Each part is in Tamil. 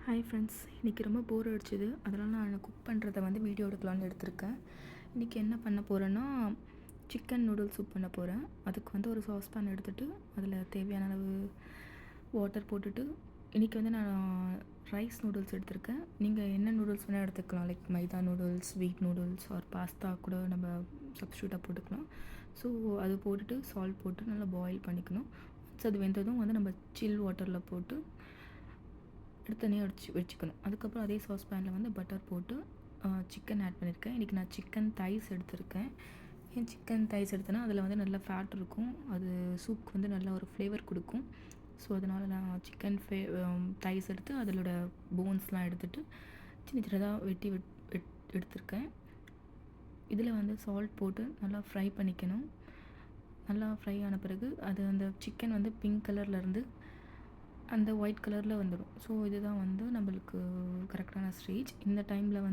ஹாய் ஃப்ரெண்ட்ஸ், இன்றைக்கி ரொம்ப போர் அடிச்சுது. அதனால் நான் குக் பண்ணுறத வீடியோ எடுக்கலான்னு எடுத்திருக்கேன். இன்றைக்கி என்ன பண்ண போகிறேன்னா, சிக்கன் நூடுல்ஸ் சூப் பண்ண போகிறேன். அதுக்கு ஒரு சாஸ்பேன் எடுத்துகிட்டு அதில் தேவையான அளவு வாட்டர் போட்டுட்டு, இன்றைக்கி நான் ரைஸ் நூடுல்ஸ் எடுத்திருக்கேன். நீங்கள் என்ன நூடுல்ஸ் வேணால் எடுத்துக்கலாம். லைக் மைதா நூடுல்ஸ், வீட் நூடுல்ஸ் ஆர் பாஸ்தா கூட நம்ம சப்ஸ்டியூட்டாக போட்டுக்கலாம். ஸோ அது போட்டுட்டு சால்ட் போட்டு நல்லா பாயில் பண்ணிக்கணும். ஸோ அது வெந்ததும் நம்ம சில் வாட்டரில் போட்டு எடுத்து தனியாக வச்சுக்கணும். அதுக்கப்புறம் அதே சாஸ் பேனில் பட்டர் போட்டு சிக்கன் ஆட் பண்ணியிருக்கேன். இன்றைக்கி நான் சிக்கன் தைஸ் எடுத்திருக்கேன். ஏன் சிக்கன் தைஸ் எடுத்தேன்னா அதில் நல்ல ஃபேட் இருக்கும். அது சூப்புக்கு நல்ல ஒரு ஃப்ளேவர் கொடுக்கும். ஸோ அதனால் நான் சிக்கன் தைஸ் எடுத்து அதோட போன்ஸ்லாம் எடுத்துகிட்டு சின்ன சின்னதாக வெட்டி எடுத்திருக்கேன். இதில் சால்ட் போட்டு நல்லா ஃப்ரை பண்ணிக்கணும். நல்லா ஃப்ரை ஆன பிறகு அது அந்த சிக்கன் பிங்க் கலர்லேருந்து அந்த ஒயிட் கலரில் வந்துடும். ஸோ இதுதான் நம்மளுக்கு கரெக்டான ஸ்டேஜ். இந்த டைமில்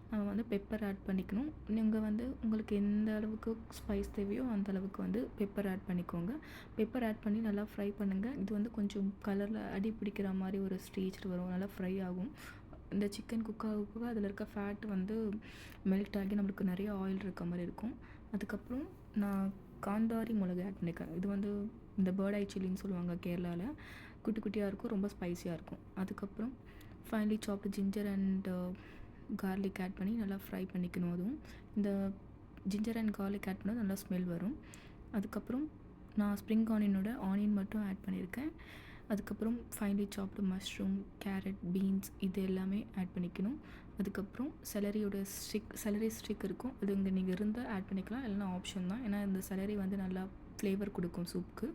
நம்ம பெப்பர் ஆட் பண்ணிக்கணும். நீங்கள் உங்களுக்கு எந்த அளவுக்கு ஸ்பைஸ் தேவையோ அந்த அளவுக்கு பெப்பர் ஆட் பண்ணிக்கோங்க. பெப்பர் ஆட் பண்ணி நல்லா ஃப்ரை பண்ணுங்கள். இது கொஞ்சம் கலரில் அடி பிடிக்கிற மாதிரி ஒரு ஸ்டேஜில் வரும். நல்லா ஃப்ரை ஆகும். இந்த சிக்கன் குக் ஆக அதில் இருக்க ஃபேட் மெல்ட் ஆகி நம்மளுக்கு நிறைய ஆயில் இருக்க மாதிரி இருக்கும். அதுக்கப்புறம் நான் காந்தாரி மிளகு ஆட் பண்ணியிருக்கேன். இது இந்த பேர்ட் ஐ சில்லின்னு சொல்லுவாங்க கேரளாவில். குட்டி குட்டியாக இருக்கும், ரொம்ப ஸ்பைஸியாக இருக்கும். அதுக்கப்புறம் ஃபைனலி சாப்டு ஜிஞ்சர் அண்ட் கார்லிக் ஆட் பண்ணி நல்லா ஃப்ரை பண்ணிக்கணும். அதுவும் இந்த ஜிஞ்சர் அண்ட் கார்லிக் ஆட் பண்ணால் நல்லா ஸ்மெல் வரும். அதுக்கப்புறம் நான் ஸ்ப்ரிங் ஆனியன் மட்டும் ஆட் பண்ணியிருக்கேன். அதுக்கப்புறம் ஃபைனலி சாப்டு மஷ்ரூம், கேரட், பீன்ஸ் இது எல்லாமே ஆட் பண்ணிக்கணும். அதுக்கப்புறம் செலரி ஸ்டிக் இருக்கும். அது இங்கே நீங்கள் இருந்தால் ஆட் பண்ணிக்கலாம், இல்லைனா ஆப்ஷன் தான். ஏன்னா இந்த செலரி நல்லா ஃப்ளேவர் கொடுக்கும் சூப்புக்கு.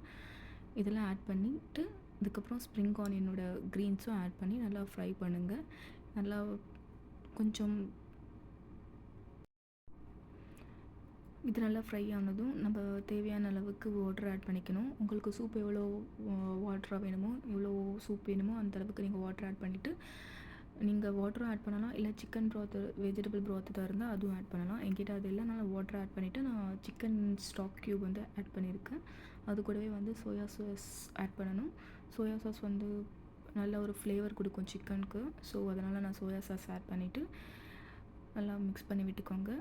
இதெல்லாம் ஆட் பண்ணிவிட்டு அதுக்கப்புறம் ஸ்ப்ரிங் ஆனியனோட க்ரீன்ஸும் ஆட் பண்ணி நல்லா ஃப்ரை பண்ணுங்கள். நல்லா கொஞ்சம் இது நல்லா ஃப்ரை ஆனதும் நம்ம தேவையான அளவுக்கு வாட்டர் ஆட் பண்ணிக்கணும். உங்களுக்கு சூப் எவ்வளோ வாட்டராக வேணுமோ, எவ்வளோ சூப் வேணுமோ அந்த அளவுக்கு நீங்கள் வாட்டர் ஆட் பண்ணிவிட்டு நீங்கள் வாட்டரும் ஆட் பண்ணலாம். இல்லை சிக்கன் ப்ராத்து, வெஜிடபிள் ப்ராத்து தான் இருந்தால் அதுவும் ஆட் பண்ணலாம். என்கிட்ட அது இல்லை, நான் வாட்டர் ஆட் பண்ணிவிட்டு நான் சிக்கன் ஸ்டாக் க்யூப் ஆட் பண்ணியிருக்கேன். அது கூடவே சோயா சாஸ் ஆட் பண்ணணும். சோயா சாஸ் நல்ல ஒரு ஃப்ளேவர் கொடுக்கும் சிக்கனுக்கு. ஸோ அதனால் நான் சோயா சாஸ் ஆட் பண்ணிவிட்டு நல்லா மிக்ஸ் பண்ணி விட்டுக்கோங்க.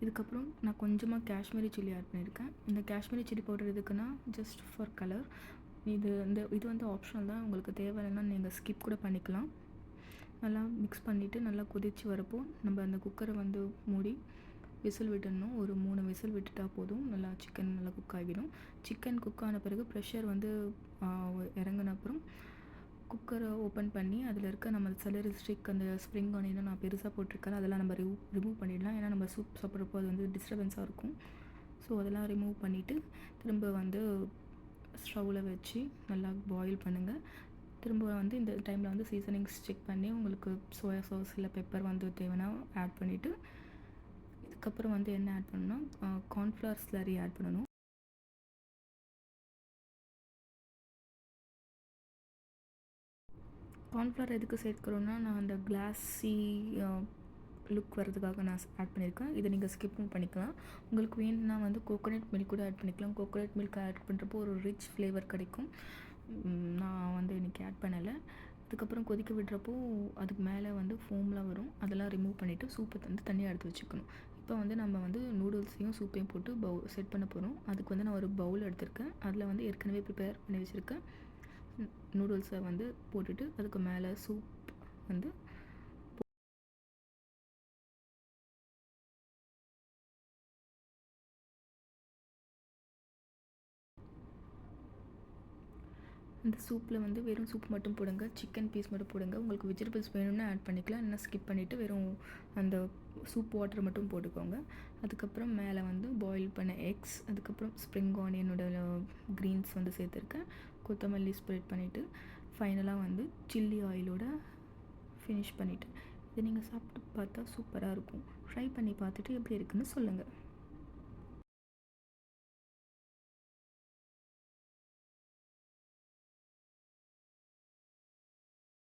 இதுக்கப்புறம் நான் கொஞ்சமாக காஷ்மீரி சில்லி ஆட் பண்ணியிருக்கேன். இந்த காஷ்மீரி சில்லி பவுடர் எதுக்குன்னா ஜஸ்ட் ஃபார் கலர். இது ஆப்ஷனல் தான். உங்களுக்கு தேவையில்லைன்னா நீங்கள் ஸ்கிப் கூட பண்ணிக்கலாம். நல்லா மிக்ஸ் பண்ணிவிட்டு நல்லா கொதித்து வரப்போ நம்ம அந்த குக்கரை மூடி விசில் விட்டுடணும். ஒரு 3 விசில் விட்டுட்டா போதும். நல்லா சிக்கன் நல்லா குக் ஆகிடும். சிக்கன் குக் ஆன பிறகு ப்ரெஷர் இறங்கின அப்புறம் குக்கரை ஓப்பன் பண்ணி அதில் இருக்க நம்ம செலரி ஸ்டிக், அந்த ஸ்ப்ரிங் ஆனியனை நான் பெருசாக போட்டிருக்கேன், அதெல்லாம் நம்ம ரிமூவ் பண்ணிடலாம். ஏன்னா நம்ம சூப் சாப்பிட்றப்போ அது டிஸ்டர்பன்ஸாக இருக்கும். ஸோ அதெல்லாம் ரிமூவ் பண்ணிவிட்டு திரும்ப ஸ்டவ்வில் வச்சு நல்லா பாயில் பண்ணுங்கள். திரும்ப இந்த டைமில் சீசனிங்ஸ் செக் பண்ணி உங்களுக்கு சோயா சாஸ் இல்லை பெப்பர் தேவைன்னா ஆட் பண்ணிவிட்டு இதுக்கப்புறம் என்ன ஆட் பண்ணணும்னா கார்ன்ஃப்ளவர் ஸ்லரி ஆட் பண்ணணும். கார்ன்ஃப்ளவர் எதுக்கு சேர்க்குறோன்னா, நான் அந்த கிளாஸி லுக் வரதுக்காக நான் ஆட் பண்ணியிருக்கேன். இதை நீங்கள் ஸ்கிப்பும் பண்ணிக்கலாம். உங்களுக்கு வேணும்னா கோகோனட் மில்க் கூட ஆட் பண்ணிக்கலாம். கோகோனட் மில்க் ஆட் பண்ணுறப்போ ஒரு ரிச் ஃப்ளேவர் கிடைக்கும். நான் இன்றைக்கி ஆட் பண்ணலை. அதுக்கப்புறம் கொதிக்க விடுறப்போ அதுக்கு மேலே ஃபோம்லாம் வரும். அதெல்லாம் ரிமூவ் பண்ணிவிட்டு சூப்பை தனியாக எடுத்து வச்சுக்கணும். இப்போ நம்ம நூடுல்ஸையும் சூப்பையும் போட்டு செட் பண்ண போகிறோம். அதுக்கு நான் ஒரு பவுல் எடுத்திருக்கேன். அதில் ஏற்கனவே ப்ரிப்பேர் பண்ணி வச்சுருக்கேன் நூடுல்ஸை போட்டுட்டு அதுக்கு மேலே சூப் அந்த சூப்பில் வெறும் சூப் மட்டும் போடுங்க. சிக்கன் பீஸ் மட்டும் போடுங்க. உங்களுக்கு வெஜிடபிள்ஸ் வேணும்னா ஆட் பண்ணிக்கலாம், இல்லைனா ஸ்கிப் பண்ணிவிட்டு வெறும் அந்த சூப் வாட்டர் மட்டும் போட்டுக்கோங்க. அதுக்கப்புறம் மேலே பாயில் பண்ண எக்ஸ், அதுக்கப்புறம் ஸ்ப்ரிங் ஆனியனோட க்ரீன்ஸ் சேர்த்துருக்கேன். கொத்தமல்லி ஸ்ப்ரெட் பண்ணிவிட்டு ஃபைனலாக சில்லி ஆயிலோட ஃபினிஷ் பண்ணிவிட்டு இதை நீங்கள் சாப்பிட்டு பார்த்தா சூப்பராக இருக்கும். ட்ரை பண்ணி பார்த்துட்டு எப்படி இருக்குன்னு சொல்லுங்கள்.